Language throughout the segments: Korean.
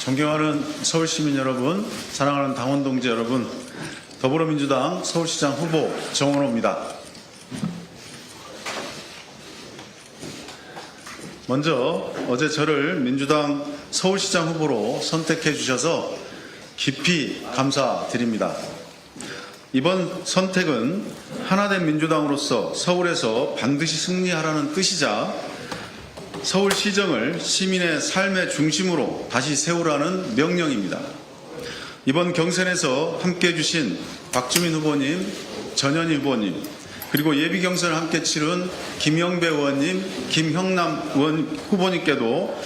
존경하는 서울시민 여러분, 사랑하는 당원 동지 여러분, 더불어민주당 서울시장 후보 정원호입니다. 먼저 어제 저를 민주당 서울시장 후보로 선택해 주셔서 깊이 감사드립니다. 이번 선택은 하나된 민주당으로서 서울에서 반드시 승리하라는 뜻이자 서울시정을 시민의 삶의 중심으로 다시 세우라는 명령입니다. 이번 경선에서 함께해 주신 박주민 후보님, 전현희 후보님, 그리고 예비 경선을 함께 치른 김영배 의원님, 김형남 후보님께도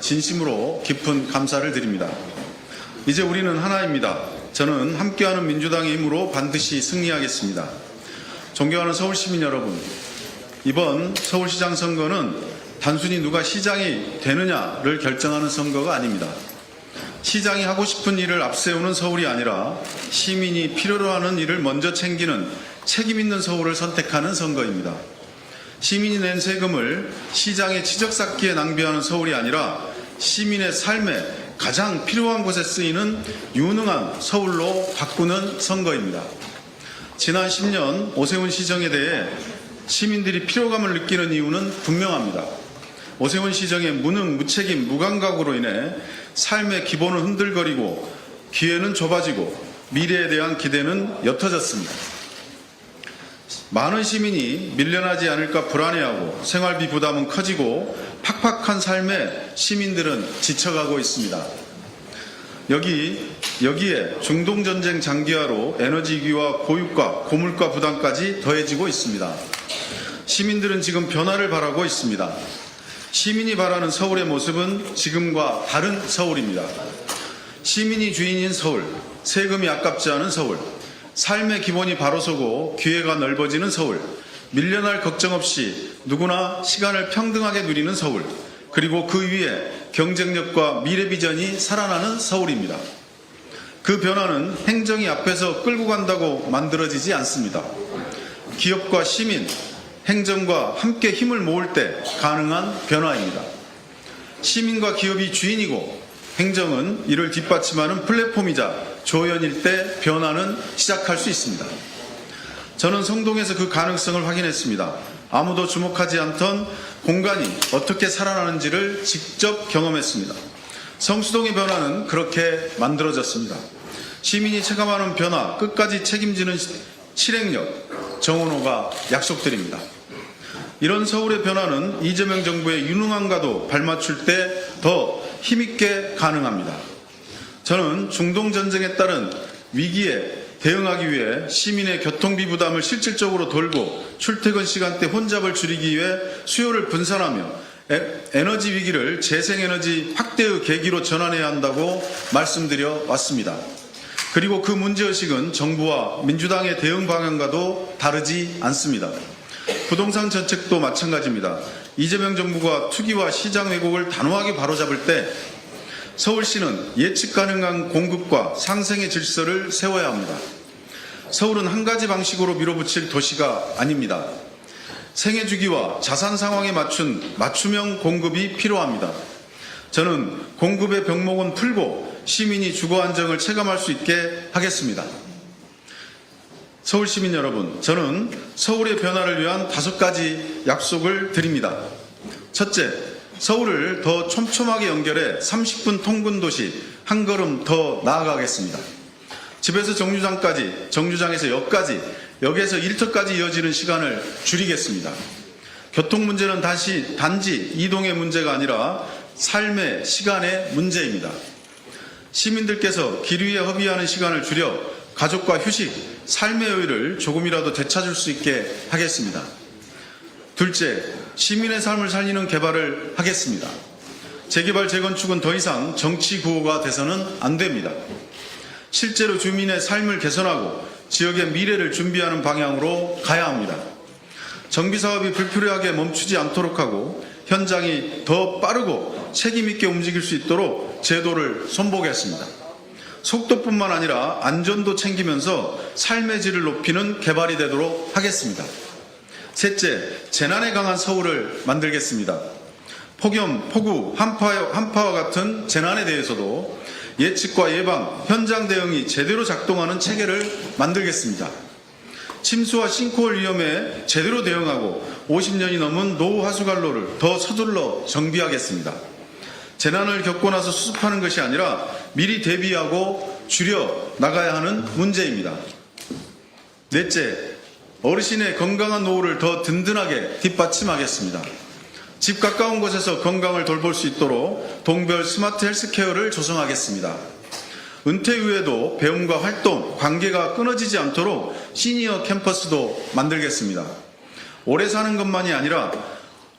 진심으로 깊은 감사를 드립니다. 이제 우리는 하나입니다. 저는 함께하는 민주당의 힘으로 반드시 승리하겠습니다. 존경하는 서울시민 여러분, 이번 서울시장 선거는 단순히 누가 시장이 되느냐를 결정하는 선거가 아닙니다. 시장이 하고 싶은 일을 앞세우는 서울이 아니라 시민이 필요로 하는 일을 먼저 챙기는 책임 있는 서울을 선택하는 선거입니다. 시민이 낸 세금을 시장의 치적 쌓기에 낭비하는 서울이 아니라 시민의 삶에 가장 필요한 곳에 쓰이는 유능한 서울로 바꾸는 선거입니다. 지난 10년 오세훈 시정에 대해 시민들이 피로감을 느끼는 이유는 분명합니다. 오세훈 시정의 무능, 무책임, 무감각으로 인해 삶의 기본은 흔들거리고 기회는 좁아지고 미래에 대한 기대는 옅어졌습니다. 많은 시민이 밀려나지 않을까 불안해하고 생활비 부담은 커지고 팍팍한 삶에 시민들은 지쳐가고 있습니다. 여기에 중동전쟁 장기화로 에너지 위기와 고유가, 고물가 부담까지 더해지고 있습니다. 시민들은 지금 변화를 바라고 있습니다. 시민이 바라는 서울의 모습은 지금과 다른 서울입니다. 시민이 주인인 서울, 세금이 아깝지 않은 서울, 삶의 기본이 바로 서고 기회가 넓어지는 서울, 밀려날 걱정 없이 누구나 시간을 평등하게 누리는 서울, 그리고 그 위에 경쟁력과 미래 비전이 살아나는 서울입니다. 그 변화는 행정이 앞에서 끌고 간다고 만들어지지 않습니다. 기업과 시민, 행정과 함께 힘을 모을 때 가능한 변화입니다. 시민과 기업이 주인이고 행정은 이를 뒷받침하는 플랫폼이자 조연일 때 변화는 시작할 수 있습니다. 저는 성동에서 그 가능성을 확인했습니다. 아무도 주목하지 않던 공간이 어떻게 살아나는지를 직접 경험했습니다. 성수동의 변화는 그렇게 만들어졌습니다. 시민이 체감하는 변화, 끝까지 책임지는 실행력, 정원호가 약속드립니다. 이런 서울의 변화는 이재명 정부의 유능함과도 발맞출 때 더 힘있게 가능합니다. 저는 중동전쟁에 따른 위기에 대응하기 위해 시민의 교통비 부담을 실질적으로 돌고 출퇴근 시간대 혼잡을 줄이기 위해 수요를 분산하며 에너지 위기를 재생에너지 확대의 계기로 전환해야 한다고 말씀드려 왔습니다. 그리고 그 문제의식은 정부와 민주당의 대응 방향과도 다르지 않습니다. 부동산 정책도 마찬가지입니다. 이재명 정부가 투기와 시장 왜곡을 단호하게 바로잡을 때 서울시는 예측 가능한 공급과 상생의 질서를 세워야 합니다. 서울은 한 가지 방식으로 밀어붙일 도시가 아닙니다. 생애 주기와 자산 상황에 맞춘 맞춤형 공급이 필요합니다. 저는 공급의 병목은 풀고 시민이 주거 안정을 체감할 수 있게 하겠습니다. 서울시민 여러분, 저는 서울의 변화를 위한 5가지 약속을 드립니다. 첫째, 서울을 더 촘촘하게 연결해 30분 통근 도시 한 걸음 더 나아가겠습니다. 집에서 정류장까지, 정류장에서 역까지, 역에서 일터까지 이어지는 시간을 줄이겠습니다. 교통 문제는 단지 이동의 문제가 아니라 삶의 시간의 문제입니다. 시민들께서 길 위에 허비하는 시간을 줄여 가족과 휴식, 삶의 여유를 조금이라도 되찾을 수 있게 하겠습니다. 둘째, 시민의 삶을 살리는 개발을 하겠습니다. 재개발, 재건축은 더 이상 정치 구호가 돼서는 안 됩니다. 실제로 주민의 삶을 개선하고 지역의 미래를 준비하는 방향으로 가야 합니다. 정비사업이 불필요하게 멈추지 않도록 하고 현장이 더 빠르고 책임있게 움직일 수 있도록 제도를 손보겠습니다. 속도뿐만 아니라 안전도 챙기면서 삶의 질을 높이는 개발이 되도록 하겠습니다. 셋째, 재난에 강한 서울을 만들겠습니다. 폭염, 폭우, 한파와 같은 재난에 대해서도 예측과 예방, 현장 대응이 제대로 작동하는 체계를 만들겠습니다. 침수와 싱크홀 위험에 제대로 대응하고 50년이 넘은 노후 하수관로를 더 서둘러 정비하겠습니다. 재난을 겪고 나서 수습하는 것이 아니라 미리 대비하고 줄여 나가야 하는 문제입니다. 넷째, 어르신의 건강한 노후를 더 든든하게 뒷받침하겠습니다. 집 가까운 곳에서 건강을 돌볼 수 있도록 동별 스마트 헬스케어를 조성하겠습니다. 은퇴 후에도 배움과 활동, 관계가 끊어지지 않도록 시니어 캠퍼스도 만들겠습니다. 오래 사는 것만이 아니라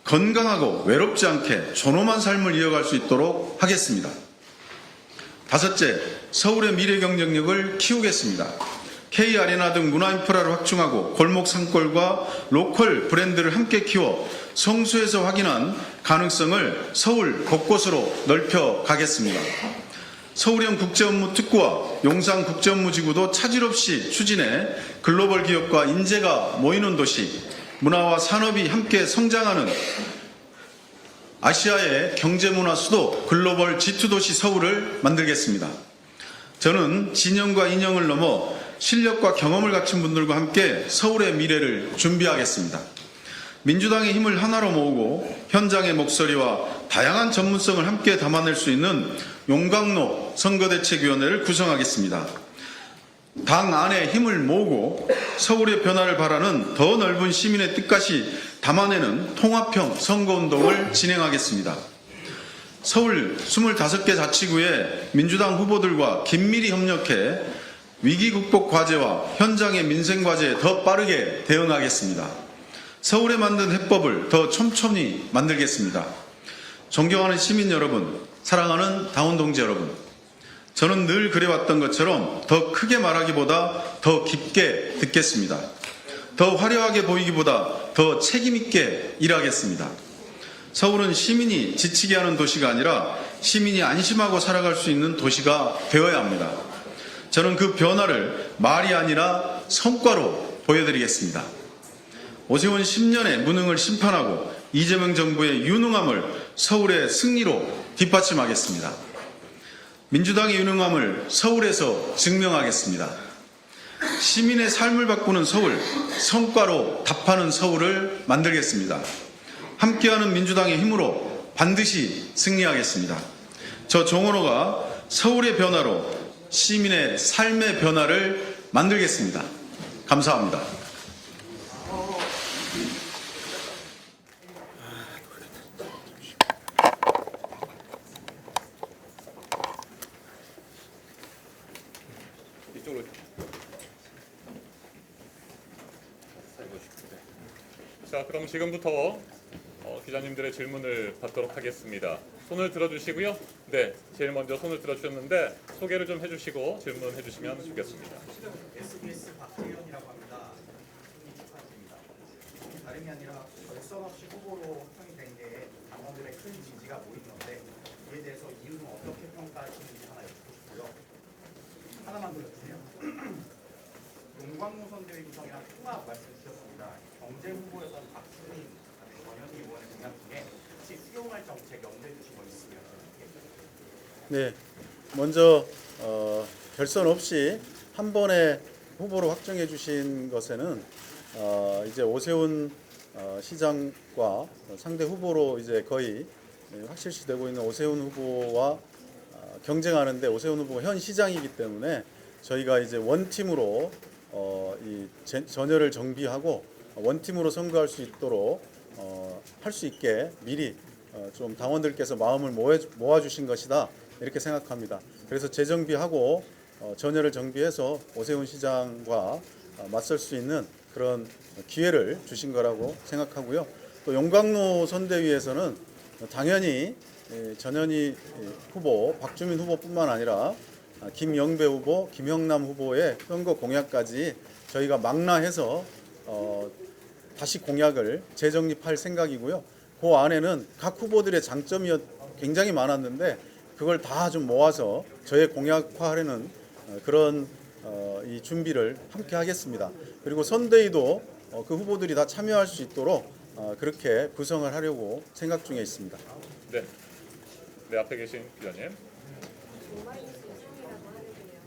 건강하고 외롭지 않게 존엄한 삶을 이어갈 수 있도록 하겠습니다. 다섯째, 서울의 미래 경쟁력을 키우겠습니다. K아레나 등 문화인프라를 확충하고 골목 상권과 로컬 브랜드를 함께 키워 성수에서 확인한 가능성을 서울 곳곳으로 넓혀 가겠습니다. 서울형 국제업무특구와 용산국제업무지구도 차질 없이 추진해 글로벌 기업과 인재가 모이는 도시, 문화와 산업이 함께 성장하는 아시아의 경제문화 수도 글로벌 G2도시 서울을 만들겠습니다. 저는 진영과 인형을 넘어 실력과 경험을 갖춘 분들과 함께 서울의 미래를 준비하겠습니다. 민주당의 힘을 하나로 모으고 현장의 목소리와 다양한 전문성을 함께 담아낼 수 있는 용광로 선거대책위원회를 구성하겠습니다. 당 안에 힘을 모으고 서울의 변화를 바라는 더 넓은 시민의 뜻까지 담아내는 통합형 선거운동을 진행하겠습니다. 서울 25개 자치구의 민주당 후보들과 긴밀히 협력해 위기 극복 과제와 현장의 민생 과제에 더 빠르게 대응하겠습니다. 서울에 만든 해법을 더 촘촘히 만들겠습니다. 존경하는 시민 여러분, 사랑하는 당원 동지 여러분, 저는 늘 그래왔던 것처럼 더 크게 말하기보다 더 깊게 듣겠습니다. 더 화려하게 보이기보다 더 책임있게 일하겠습니다. 서울은 시민이 지치게 하는 도시가 아니라 시민이 안심하고 살아갈 수 있는 도시가 되어야 합니다. 저는 그 변화를 말이 아니라 성과로 보여드리겠습니다. 오세훈 10년의 무능을 심판하고 이재명 정부의 유능함을 서울의 승리로 뒷받침하겠습니다. 민주당의 유능함을 서울에서 증명하겠습니다. 시민의 삶을 바꾸는 서울, 성과로 답하는 서울을 만들겠습니다. 함께하는 민주당의 힘으로 반드시 승리하겠습니다. 저 정원호가 서울의 변화로 시민의 삶의 변화를 만들겠습니다. 감사합니다. 이쪽으로. 자, 그럼 지금부터 기자님들의 질문을 받도록 하겠습니다. 손을 들어주시고요. 네, 제일 먼저 손을 들어주셨는데 소개를 좀 해주시고 질문해 주시면 좋겠습니다. SBS 박재현이라고 합니다. 축하드립니다. 다름이 아니라 결선 없이 후보로 확정이 된 게 당원들의 큰 지지가 보이는데 이에 대해서 이유는 어떻게 평가하시는지 하나 여쭙고 싶고요. 하나만 더 여쭈세요. 용광로 선대위 구성이랑 통합 말씀 주셨습니다. 경제 후보에서는 박수민, 원현희 의원의 공약 중에 혹시 수용할 정책 염두에 두신 거 있으면 네, 먼저 결선 없이 한 번에 후보로 확정해 주신 것에는 이제 오세훈 시장과 상대 후보로 이제 거의 확실시되고 있는 오세훈 후보와 경쟁하는데 오세훈 후보가 현 시장이기 때문에 저희가 이제 원팀으로 이 전열을 정비하고 원팀으로 선거할 수 있도록 할 수 있게 미리 좀 당원들께서 마음을 모아주신 것이다 이렇게 생각합니다. 그래서 재정비하고 전열을 정비해서 오세훈 시장과 맞설 수 있는 그런 기회를 주신 거라고 생각하고요. 또 용광로 선대위에서는 당연히 전현희 후보, 박주민 후보뿐만 아니라 김영배 후보, 김형남 후보의 선거 공약까지 저희가 망라해서 다시 공약을 재정립할 생각이고요. 그 안에는 각 후보들의 장점이 굉장히 많았는데 그걸 다 좀 모아서 저의 공약화하려는 그런 이 준비를 함께 하겠습니다. 그리고 선대위도 그 후보들이 다 참여할 수 있도록 그렇게 구성을 하려고 생각 중에 있습니다. 네. 네, 앞에 계신 기자님. 오마이뉴스 유승이라고 하는데요.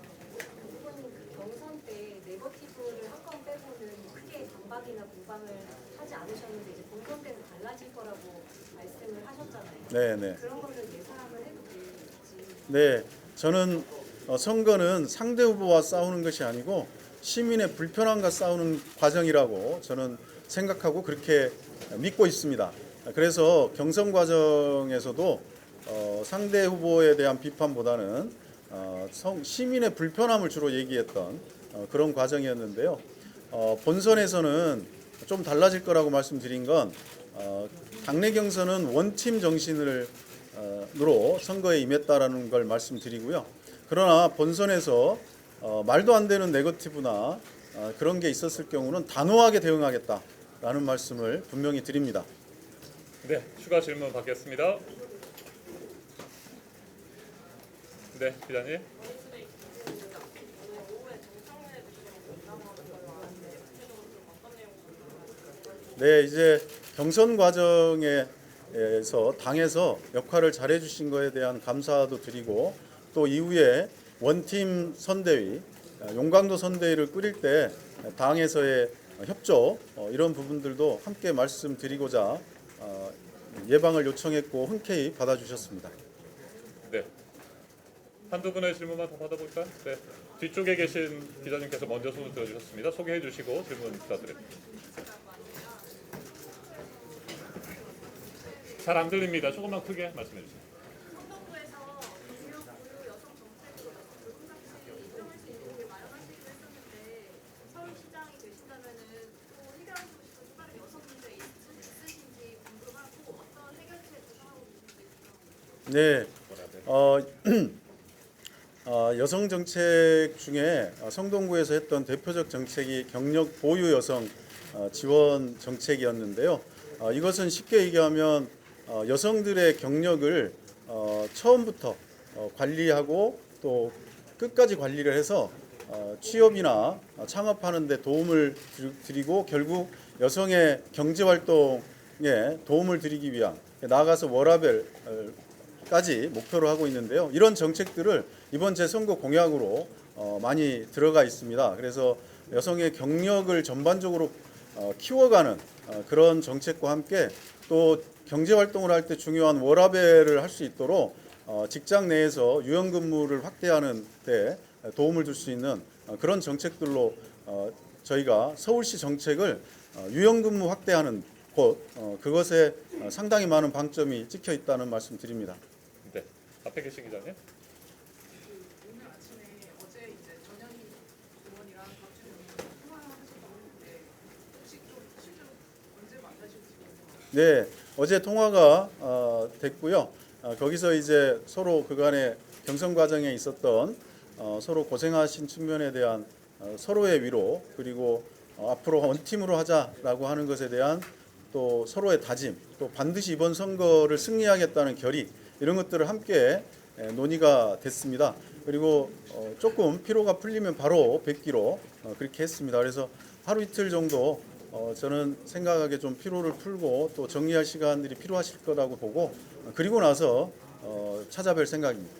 후보님 그 경선 때 네거티브를 한 건 빼고는 크게 반박이나 공방을 하지 않으셨는데 이제 본선 때는 달라질 거라고 말씀을 하셨잖아요. 네. 그런 거는 예상을 해도 될지. 네, 저는 선거는 상대 후보와 싸우는 것이 아니고 시민의 불편함과 싸우는 과정이라고 저는 생각하고 그렇게 믿고 있습니다. 그래서 경선 과정에서도 상대 후보에 대한 비판보다는 시민의 불편함을 주로 얘기했던 그런 과정이었는데요. 본선에서는 좀 달라질 거라고 말씀드린 건 당내 경선은 원팀 정신으로 선거에 임했다라는 걸 말씀드리고요. 그러나 본선에서 말도 안 되는 네거티브나 그런 게 있었을 경우는 단호하게 대응하겠다라는 말씀을 분명히 드립니다. 네, 추가 질문 받겠습니다. 네, 기자님. 네, 이제 경선 과정에서 당에서 역할을 잘해 주신 거에 대한 감사도 드리고 또 이후에 원팀 선대위, 용광도 선대위를 꾸릴 때 당에서의 협조 이런 부분들도 함께 말씀드리고자 예방을 요청했고 흔쾌히 받아주셨습니다. 네. 한두 분의 질문만 더 받아볼까요? 네. 뒤쪽에 계신 기자님께서 먼저 손을 들어주셨습니다. 소개해 주시고 질문 부탁드립니다. 잘 안 들립니다. 조금만 크게 말씀해 주세요. 성동구에서 주요 고유 여성 정책으로 노동장치 이용할 수 있는 게 마련하시기로 했었는데 서울시장이 되신다면은 또 해결하고 싶은 다른 여성 문제 있으신지 궁금하고 어떤 해결책 구상하고 계신지. 네, 여성 정책 중에 성동구에서 했던 대표적 정책이 경력 보유 여성 지원 정책이었는데요. 이것은 쉽게 얘기하면 여성들의 경력을 처음부터 관리하고 또 끝까지 관리를 해서 취업이나 창업하는 데 도움을 드리고 결국 여성의 경제 활동에 도움을 드리기 위한 나아가서 워라밸까지 목표로 하고 있는데요. 이런 정책들을 이번 재선거 공약으로 많이 들어가 있습니다. 그래서 여성의 경력을 전반적으로 키워가는 그런 정책과 함께 또 경제 활동을 할 때 중요한 워라밸을 할 수 있도록 직장 내에서 유연근무를 확대하는 데 도움을 줄 수 있는 그런 정책들로 저희가 서울시 정책을 유연근무 확대하는 곳 그것에 상당히 많은 방점이 찍혀 있다는 말씀드립니다. 네. 앞에 계신 기자님. 오늘 아침에 어제 이제 전현희 의원이랑 박주민 의원이 통화하셨다고 했는데 혹시 좀 실제로 언제 만나시고 지금 네, 어제 통화가 됐고요. 거기서 이제 서로 그간의 경선 과정에 있었던 서로 고생하신 측면에 대한 서로의 위로 그리고 앞으로 원팀으로 하자라고 하는 것에 대한 또 서로의 다짐 또 반드시 이번 선거를 승리하겠다는 결의 이런 것들을 함께 논의가 됐습니다. 그리고 조금 피로가 풀리면 바로 뵙기로 그렇게 했습니다. 그래서 하루 이틀 정도 저는 생각하기에 좀 피로를 풀고 또 정리할 시간들이 필요하실 거라고 보고 그리고 나서 찾아뵐 생각입니다.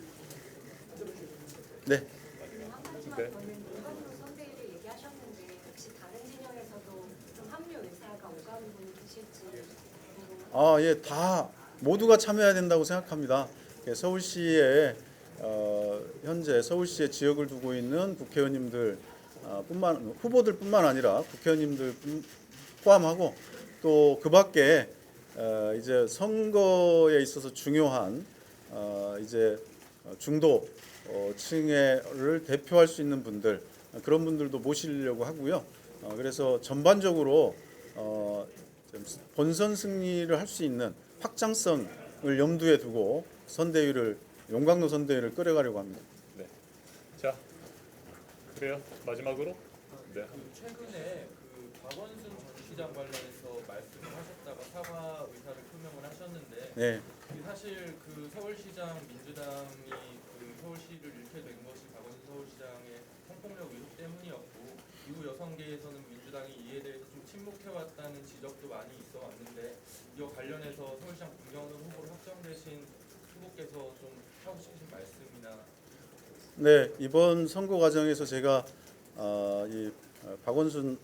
네. 네. 용광로 선대위를 얘기하셨는데 혹시 다른 진영에서도 좀 합류 의사가 오가는 분이 계실지 궁금합니다. 예, 다 모두가 참여해야 된다고 생각합니다. 서울시에 현재 서울시에 지역을 두고 있는 국회의원님들 후보들뿐만 아니라 국회의원님들 포함하고 또 그밖에 이제 선거에 있어서 중요한 이제 중도 층을 대표할 수 있는 분들 그런 분들도 모시려고 하고요. 그래서 전반적으로 본선 승리를 할 수 있는 확장성을 염두에 두고 용광로 선대위를 끌어가려고 합니다. 네. 자, 그래요. 마지막으로. 네. 최근에 그 박원순 전 시장 관련해서 말씀을 하셨다가 사과 의사를 표명을 하셨는데 네. 사실 그 서울시장 민주당이 그 서울시를 잃게 된 것이 박원순 서울시장의 성폭력 의혹 때문이었고 이후 여성계에서는 민주당이 이에 대해서 좀 침묵해왔다는 지적도 많이 있어 왔는데 이와 관련해서 서울시장 김경선 후보로 확정되신 후보께서 좀 하고 싶으신 말씀이나 네, 이번 선거 과정에서 제가 박원순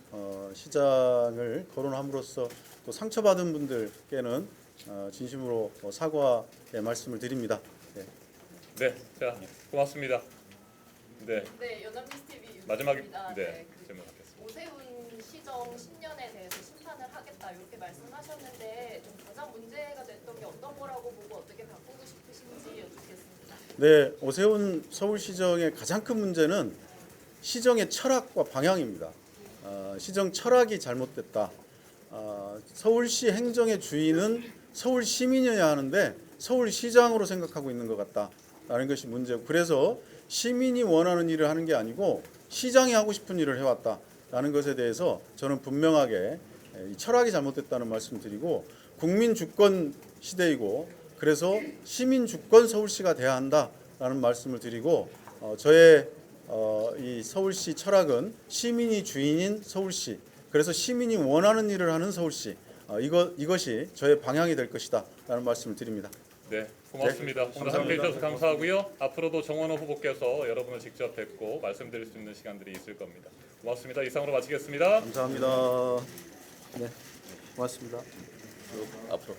시장을 거론함으로써 또 상처받은 분들께는 진심으로 사과의 말씀을 드립니다. 네. 네, 자 고맙습니다. 네, 네, 연합뉴스 TV 마지막 유진입니다. 네 그 질문하겠습니다. 오세훈 시정 10년에 대해서 심판을 하겠다 이렇게 말씀하셨는데 좀 가장 문제가 됐던 게 어떤 거라고 보고 어떻게 바꾸고 싶으신지 여쭙겠습니다. 네, 오세훈 서울시정의 가장 큰 문제는 시정의 철학과 방향입니다. 시정 철학이 잘못됐다. 서울시 행정의 주인은 서울 시민이어야 하는데 서울시장으로 생각하고 있는 것 같다라는 것이 문제고, 그래서 시민이 원하는 일을 하는 게 아니고 시장이 하고 싶은 일을 해왔다라는 것에 대해서 저는 분명하게 이 철학이 잘못됐다는 말씀드리고, 국민 주권 시대이고 그래서 시민 주권 서울시가 돼야 한다라는 말씀을 드리고, 저의 이 서울시 철학은 시민이 주인인 서울시, 그래서 시민이 원하는 일을 하는 서울시, 이것이 저의 방향이 될 것이다라는 말씀을 드립니다. 네, 고맙습니다. 오늘 감사합니다. 함께해 주셔서 감사하고요. 앞으로도 정원호 후보께서 여러분을 직접 뵙고 말씀드릴 수 있는 시간들이 있을 겁니다. 고맙습니다. 이상으로 마치겠습니다. 감사합니다. 네, 고맙습니다. 앞으로.